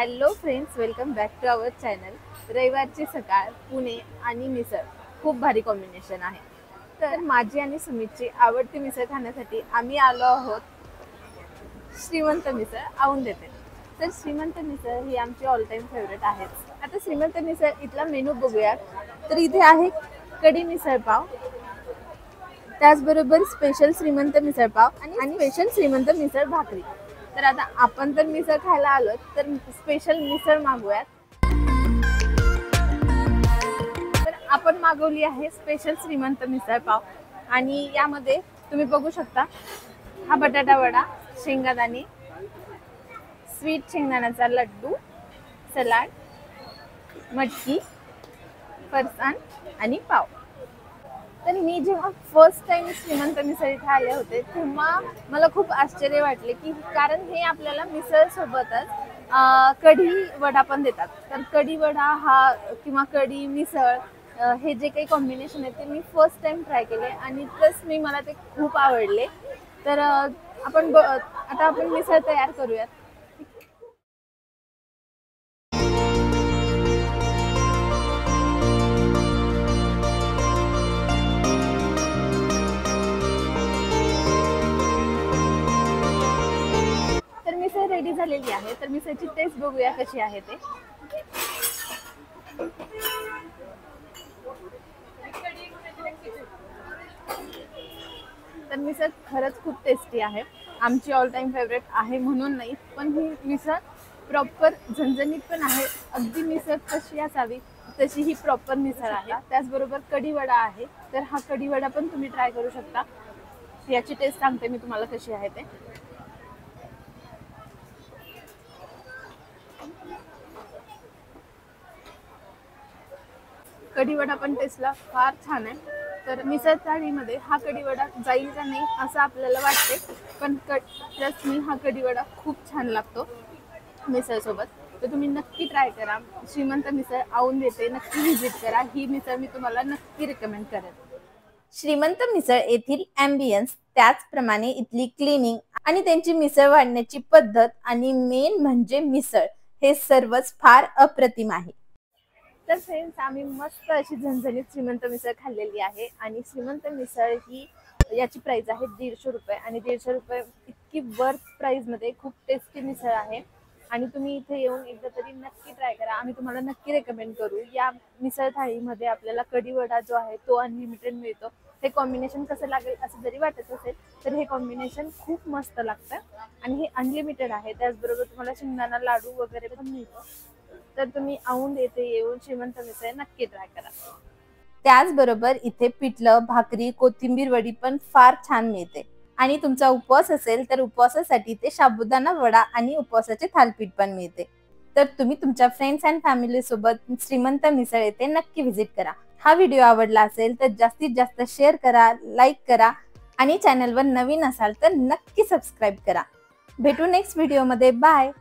Hello friends, welcome back to our channel. रविवारची सकाळ, पुणे आणि मिसळ खूप भारी कॉम्बिनेशन आहे। तर माझी आणि सुमितची आवडती मिसळ खाण्यासाठी आम्ही आलो आहोत श्रीमंत मिसळ औंधेते। तर श्रीमंत मिसळ ही आमची ऑल टाइम फेवरेट आहे। आता श्रीमंत मिसळ इथला मेनू बघूया। तर इथे आहे कढी मिसळ पाव, त्याचबरोबर स्पेशल श्रीमंत मिसळ पाव आणि स्पेशल श्रीमंत मिसळ भाकरी। तर आता आपण तर मिसळ खायला आलो, तर स्पेशल मिसळ मागूयात। तर आपण मागवली आहे स्पेशल श्रीमंत मिसळ पाव आणि यामध्ये तुम्ही बघू शकता हा बटाटा वडा, शेंगादाणे, स्वीट शेंगदाण्याचा लड्डू, सलाड, मटकी, फरसाण आणि पाव। तर मी जेव्हा फर्स्ट टाइम श्रीमंत मिसळ इथे आले होते तेव्हा मला खूप आश्चर्य वाटले की कारण हे आपल्याला मिसळ सोबतच कढी वडा पण देतात। तर कढी वडा हा किंवा कढी मिसळ हे जे काही कॉम्बिनेशन आहे ते मी फर्स्ट टाइम ट्राय केले आणि प्लस मला ते खूप आवडले। तर आता आपण मिसळ तयार करूयात। तर मिसळ रेडी झालेली आहे। तर मिसळची टेस्ट बघूया कशी आहे ते। तर मिसळ खरंच खूप टेस्टी आहे, आमची ऑल टाइम फेवरेट आहे म्हणून नाही, पण ही मिसळ प्रॉपर झणझणीत पण आहे। अगदी मिसळ कशी असावी तशी ही प्रॉपर मिसळ आहे। त्याचबरोबर कढी वडा आहे, तर हा कढी वडा पण तुम्ही ट्राय करू शकता। याची टेस्ट सांगते मी तुम्हाला कशी आहे ते। कढी वडा पण टेस्टला फार छान आहे। तर मिसळ थाळीमध्ये हा कढी वडा जाईल का नाही असं आपल्याला वाटते, पण प्लस हा कढी वडा खूप छान लागतो मिसळ सोबत। तर तुम्ही नक्की ट्राय करा। श्रीमंत मिसळ औंधेते नक्की व्हिजिट करा। ही मिसळ मी तुम्हाला नक्की रिकमेंड करेन। श्रीमंत मिसळ येथील ॲम्बियन्स, त्याचप्रमाणे इथली क्लिनिंग आणि त्यांची मिसळ वाढण्याची पद्धत आणि मेन म्हणजे मिसळ हे सर्वच फार अप्रतिम आहे। तर फ्रेंड्स, आम्ही मस्त अशी झणझणीत श्रीमंत मिसळ खाल्लेली आहे आणि श्रीमंत मिसळ ही याची प्राइस आहे 150 रुपये आणि 150 रुपये इतकी वर्थ प्राइस मध्ये खूप टेस्टी मिसळ आहे आणि तुम्ही इथे येऊन एकदा तरी नक्की ट्राय करा। आम्ही तुम्हाला नक्की रेकमेंड करू। या मिसळ थाळीमध्ये आपल्याला कढी वडा जो आहे तो अनलिमिटेड मिळतो। हे कॉम्बिनेशन कसं लागेल असं जरी वाटत असेल तर हे कॉम्बिनेशन खूप मस्त लागतं आणि हे अनलिमिटेड आहे। त्याचबरोबर तुम्हाला शेंगदाणा लाडू वगैरे पण मिळतो। तर तुम्ही औंधेते येऊन श्रीमंत मिसळ नक्की ट्राय करा। त्याचबरोबर इथे पिठलं, भाकरी, कोथिंबीर वडी पण फार छान मिळते आणि तुमचा उपवास असेल तर उपवासासाठी ते साबुदाणा वडा आणि उपवासाचे थालीपीठ पण मिळते। तर तुम्ही तुमच्या फ्रेंड्स अँड फॅमिली सोबत श्रीमंत मिसळ येथे नक्की व्हिजिट करा। हा व्हिडिओ आवडला असेल तर जास्तीत जास्त शेअर करा, लाईक करा आणि चॅनलवर नवीन असाल तर नक्की सबस्क्राईब करा। भेटू नेक्स्ट व्हिडिओमध्ये। बाय।